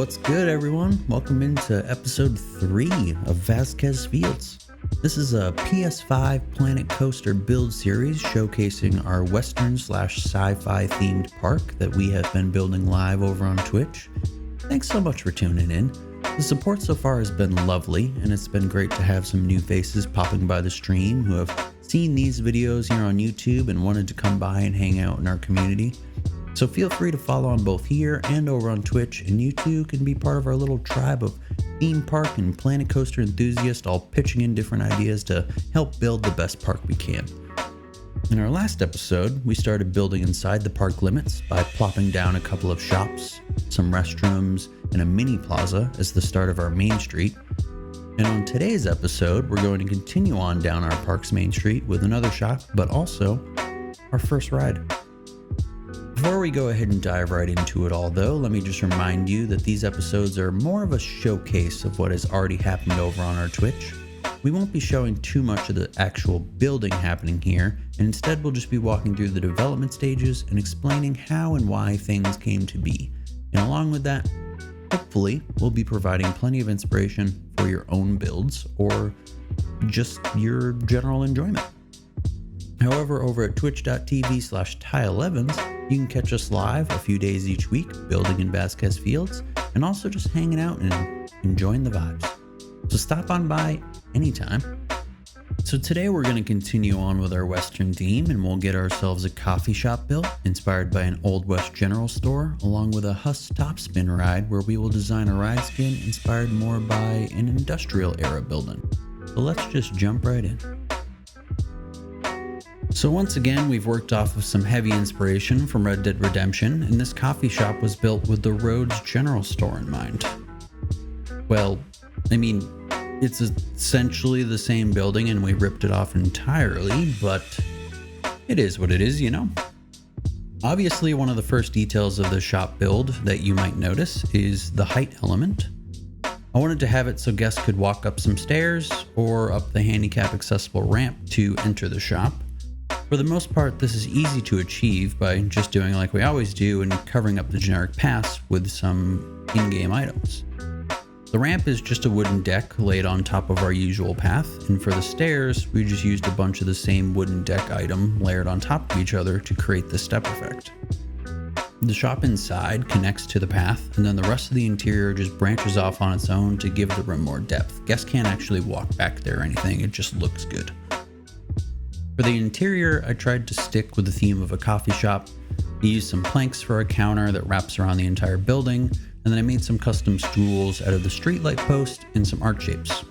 what's good, everyone? Welcome into episode 3 of Vasquez Fields. This is a PS5 Planet Coaster build series showcasing our Western/sci-fi themed park that we have been building live over on Twitch. Thanks so much for tuning in. The support so far has been lovely, and it's been great to have some new faces popping by the stream who have seen these videos here on YouTube and wanted to come by and hang out in our community. So feel free to follow on both here and over on Twitch, and you too can be part of our little tribe of theme park and Planet Coaster enthusiasts all pitching in different ideas to help build the best park we can. In our last episode, we started building inside the park limits by plopping down a couple of shops, some restrooms, and a mini plaza as the start of our main street. And on today's episode, we're going to continue on down our park's main street with another shop, but also our first ride. Before we go ahead and dive right into it all though, let me just remind you that these episodes are more of a showcase of what has already happened over on our Twitch. We won't be showing too much of the actual building happening here, and instead we'll just be walking through the development stages and explaining how and why things came to be. And along with that, hopefully we'll be providing plenty of inspiration for your own builds or just your general enjoyment. However, over at twitch.tv/Ty11s, you can catch us live a few days each week, building in Vasquez Fields, and also just hanging out and enjoying the vibes. So stop on by anytime. So today we're going to continue on with our Western theme, and we'll get ourselves a coffee shop built, inspired by an Old West general store, along with a Huss Topspin ride, where we will design a ride skin inspired more by an industrial era building. So let's just jump right in. So once again, we've worked off of some heavy inspiration from Red Dead Redemption, and this coffee shop was built with the Rhodes General Store in mind. Well, I mean, it's essentially the same building and we ripped it off entirely, but it is what it is, you know? Obviously, one of the first details of the shop build that you might notice is the height element. I wanted to have it so guests could walk up some stairs or up the handicap accessible ramp to enter the shop. For the most part, this is easy to achieve by just doing like we always do and covering up the generic paths with some in-game items. The ramp is just a wooden deck laid on top of our usual path, and for the stairs, we just used a bunch of the same wooden deck item layered on top of each other to create the step effect. The shop inside connects to the path, and then the rest of the interior just branches off on its own to give the room more depth. Guests can't actually walk back there or anything, it just looks good. For the interior, I tried to stick with the theme of a coffee shop. I used some planks for a counter that wraps around the entire building, and then I made some custom stools out of the streetlight post and some arc shapes.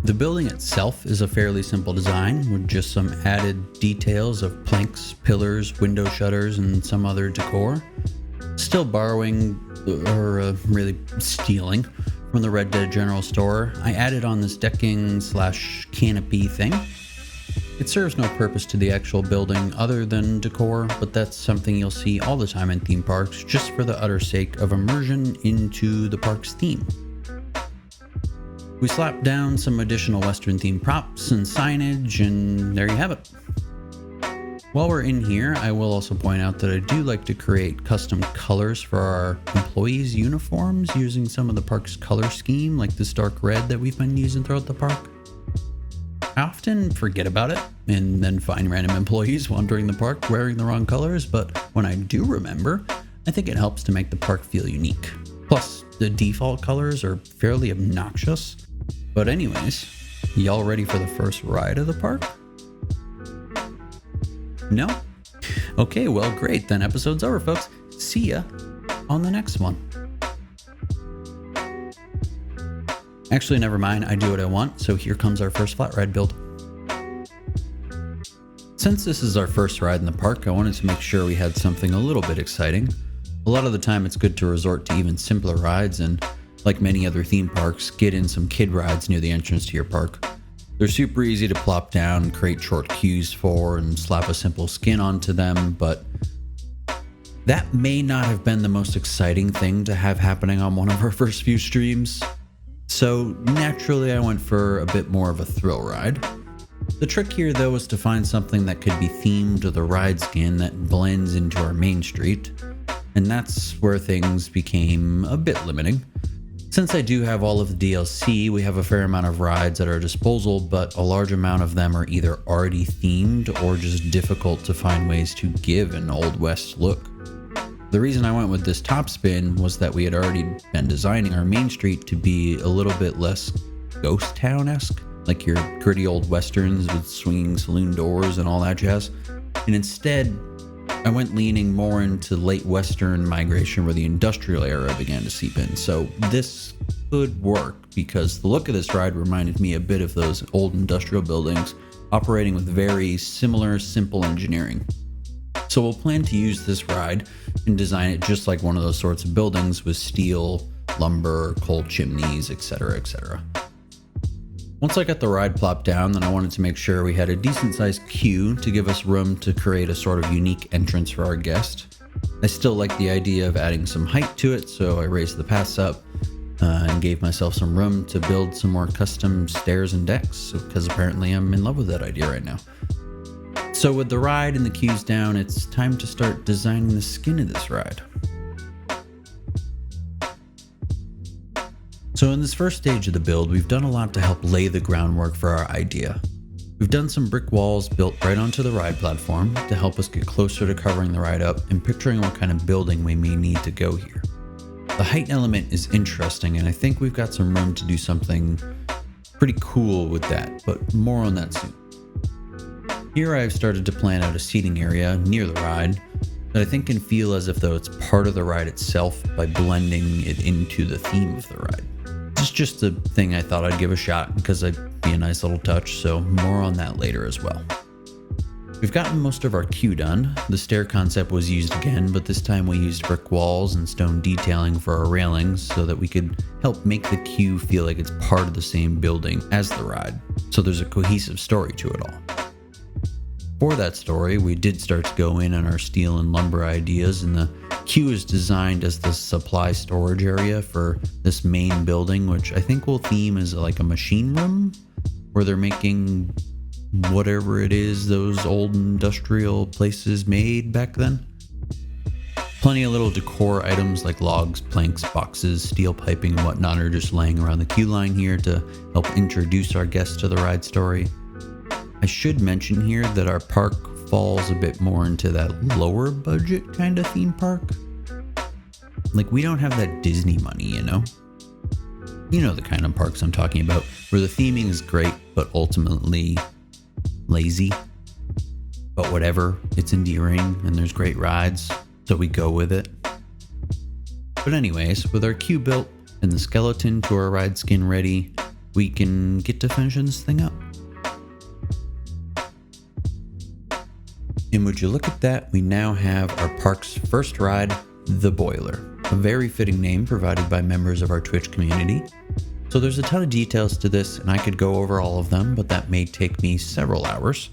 The building itself is a fairly simple design with just some added details of planks, pillars, window shutters, and some other decor. Still borrowing, or really stealing, from the Red Dead General Store, I added on this decking/canopy thing. It serves no purpose to the actual building other than decor, but that's something you'll see all the time in theme parks just for the utter sake of immersion into the park's theme. We slapped down some additional Western themed props and signage, and there you have it. While we're in here, I will also point out that I do like to create custom colors for our employees' uniforms using some of the park's color scheme, like this dark red that we've been using throughout the park. I often forget about it and then find random employees wandering the park wearing the wrong colors, but when I do remember, I think it helps to make the park feel unique. Plus, the default colors are fairly obnoxious. But anyways, y'all ready for the first ride of the park? No? Okay, well great, then episode's over, folks. See ya on the next one. Actually, never mind, I do what I want, so here comes our first flat ride build. Since this is our first ride in the park, I wanted to make sure we had something a little bit exciting. A lot of the time it's good to resort to even simpler rides and, like many other theme parks, get in some kid rides near the entrance to your park. They're super easy to plop down and create short queues for and slap a simple skin onto them, but that may not have been the most exciting thing to have happening on one of our first few streams. So naturally I went for a bit more of a thrill ride. The trick here though was to find something that could be themed with a ride skin that blends into our main street. and that's where things became a bit limiting. Since I do have all of the DLC, we have a fair amount of rides at our disposal, but a large amount of them are either already themed or just difficult to find ways to give an Old West look. The reason I went with this Topspin was that we had already been designing our main street to be a little bit less ghost town-esque, like your gritty old westerns with swinging saloon doors and all that jazz. And instead, I went leaning more into late western migration where the industrial era began to seep in. So this could work because the look of this ride reminded me a bit of those old industrial buildings operating with very similar, simple engineering. So we'll plan to use this ride and design it just like one of those sorts of buildings with steel, lumber, coal chimneys, etc., etc. Once I got the ride plopped down, then I wanted to make sure we had a decent sized queue to give us room to create a sort of unique entrance for our guest. I still like the idea of adding some height to it, so I raised the pass up and gave myself some room to build some more custom stairs and decks, because apparently I'm in love with that idea right now. So with the ride and the queues down, it's time to start designing the skin of this ride. So in this first stage of the build, we've done a lot to help lay the groundwork for our idea. We've done some brick walls built right onto the ride platform to help us get closer to covering the ride up and picturing what kind of building we may need to go here. The height element is interesting, and I think we've got some room to do something pretty cool with that, but more on that soon. Here I've started to plan out a seating area near the ride that I think can feel as if though it's part of the ride itself by blending it into the theme of the ride. It's just a thing I thought I'd give a shot because it'd be a nice little touch, so more on that later as well. We've gotten most of our queue done. The stair concept was used again, but this time we used brick walls and stone detailing for our railings so that we could help make the queue feel like it's part of the same building as the ride, so there's a cohesive story to it all. For that story, we did start to go in on our steel and lumber ideas, and the queue is designed as the supply storage area for this main building, which I think we'll theme as like a machine room where they're making whatever it is those old industrial places made back then. Plenty of little decor items like logs, planks, boxes, steel piping, and whatnot are just laying around the queue line here to help introduce our guests to the ride story. I should mention here that our park falls a bit more into that lower budget kind of theme park. Like, we don't have that Disney money, you know? You know the kind of parks I'm talking about, where the theming is great, but ultimately lazy. But whatever, it's endearing and there's great rides, so we go with it. But anyways, with our queue built and the skeleton to our ride skin ready, we can get to finishing this thing up. And would you look at that, we now have our park's first ride, The Boiler, a very fitting name provided by members of our Twitch community. So there's a ton of details to this, and I could go over all of them, but that may take me several hours.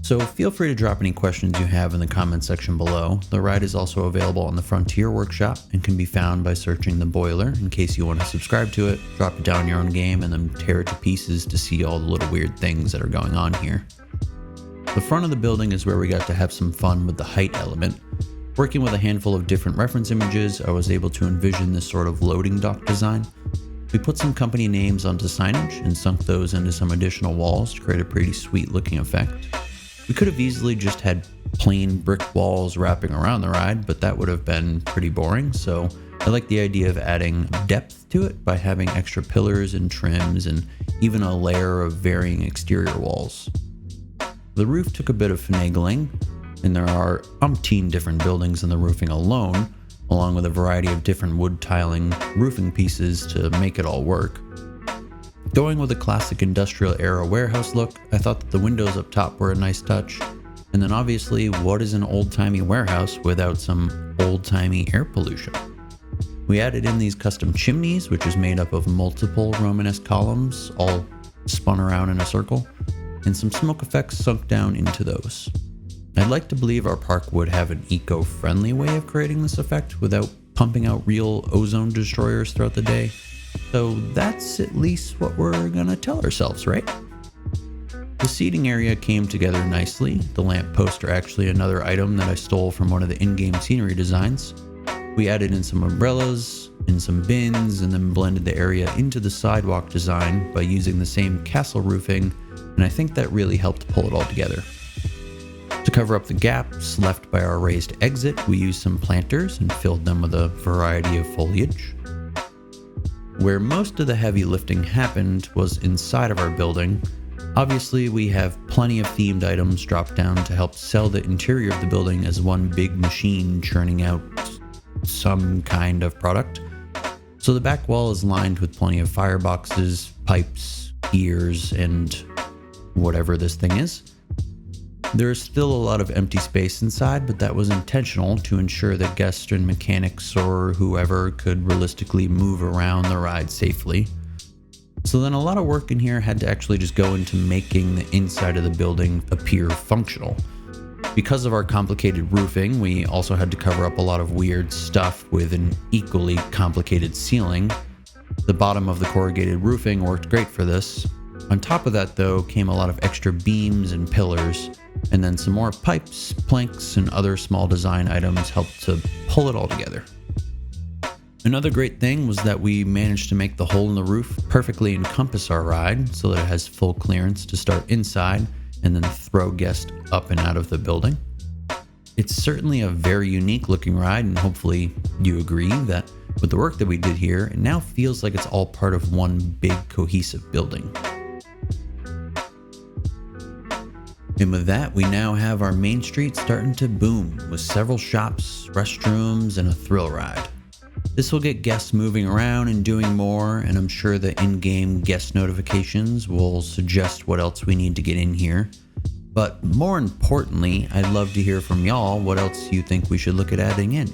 So feel free to drop any questions you have in the comment section below. The ride is also available on the Frontier Workshop and can be found by searching The Boiler in case you want to subscribe to it, drop it down in your own game, and then tear it to pieces to see all the little weird things that are going on here. The front of the building is where we got to have some fun with the height element. Working with a handful of different reference images, I was able to envision this sort of loading dock design. We put some company names onto signage and sunk those into some additional walls to create a pretty sweet looking effect. We could have easily just had plain brick walls wrapping around the ride, but that would have been pretty boring, so I like the idea of adding depth to it by having extra pillars and trims and even a layer of varying exterior walls. The roof took a bit of finagling, and there are umpteen different buildings in the roofing alone, along with a variety of different wood tiling roofing pieces to make it all work. Going with a classic industrial era warehouse look, I thought that the windows up top were a nice touch, and then obviously, what is an old-timey warehouse without some old-timey air pollution? We added in these custom chimneys, which is made up of multiple Romanesque columns, all spun around in a circle, and some smoke effects sunk down into those. I'd like to believe our park would have an eco-friendly way of creating this effect without pumping out real ozone destroyers throughout the day, so that's at least what we're gonna tell ourselves, right? The seating area came together nicely. The lamp posts are actually another item that I stole from one of the in-game scenery designs. We added in some umbrellas, in some bins, and then blended the area into the sidewalk design by using the same castle roofing, and I think that really helped pull it all together. To cover up the gaps left by our raised exit, we used some planters and filled them with a variety of foliage. Where most of the heavy lifting happened was inside of our building. Obviously, we have plenty of themed items dropped down to help sell the interior of the building as one big machine churning out some kind of product. So the back wall is lined with plenty of fireboxes, pipes, gears, and whatever this thing is. There is still a lot of empty space inside, but that was intentional to ensure that guests and mechanics or whoever could realistically move around the ride safely. So then a lot of work in here had to actually just go into making the inside of the building appear functional. Because of our complicated roofing, we also had to cover up a lot of weird stuff with an equally complicated ceiling. The bottom of the corrugated roofing worked great for this. On top of that, though, came a lot of extra beams and pillars, and then some more pipes, planks, and other small design items helped to pull it all together. Another great thing was that we managed to make the hole in the roof perfectly encompass our ride so that it has full clearance to start inside and then throw guests up and out of the building. It's certainly a very unique looking ride, and hopefully you agree that with the work that we did here, it now feels like it's all part of one big cohesive building. And with that, we now have our main street starting to boom with several shops, restrooms, and a thrill ride. This will get guests moving around and doing more, and I'm sure the in-game guest notifications will suggest what else we need to get in here. But more importantly, I'd love to hear from y'all what else you think we should look at adding in.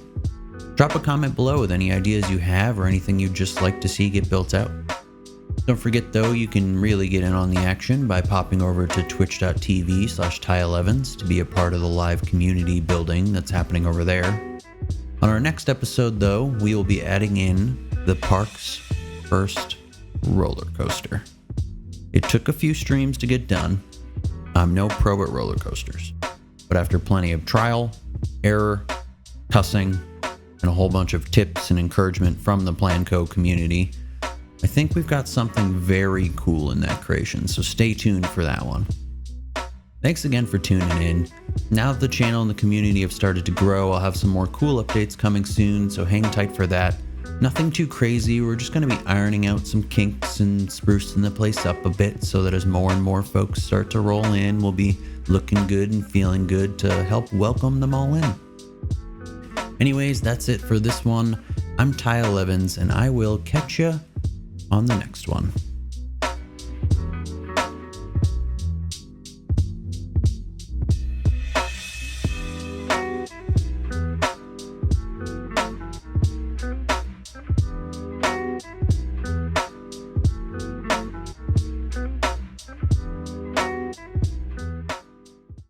Drop a comment below with any ideas you have or anything you'd just like to see get built out. Don't forget though, you can really get in on the action by popping over to twitch.tv/Ty11s to be a part of the live community building that's happening over there. On our next episode though, we will be adding in the park's first roller coaster. It took a few streams to get done. I'm no pro at roller coasters, but after plenty of trial, error, cussing, and a whole bunch of tips and encouragement from the Planco community, I think we've got something very cool in that creation, so stay tuned for that one. Thanks again for tuning in. Now that the channel and the community have started to grow, I'll have some more cool updates coming soon, so hang tight for that. Nothing too crazy, we're just going to be ironing out some kinks and sprucing the place up a bit so that as more and more folks start to roll in, we'll be looking good and feeling good to help welcome them all in. Anyways, that's it for this one. I'm Ty11s, and I will catch ya on the next one.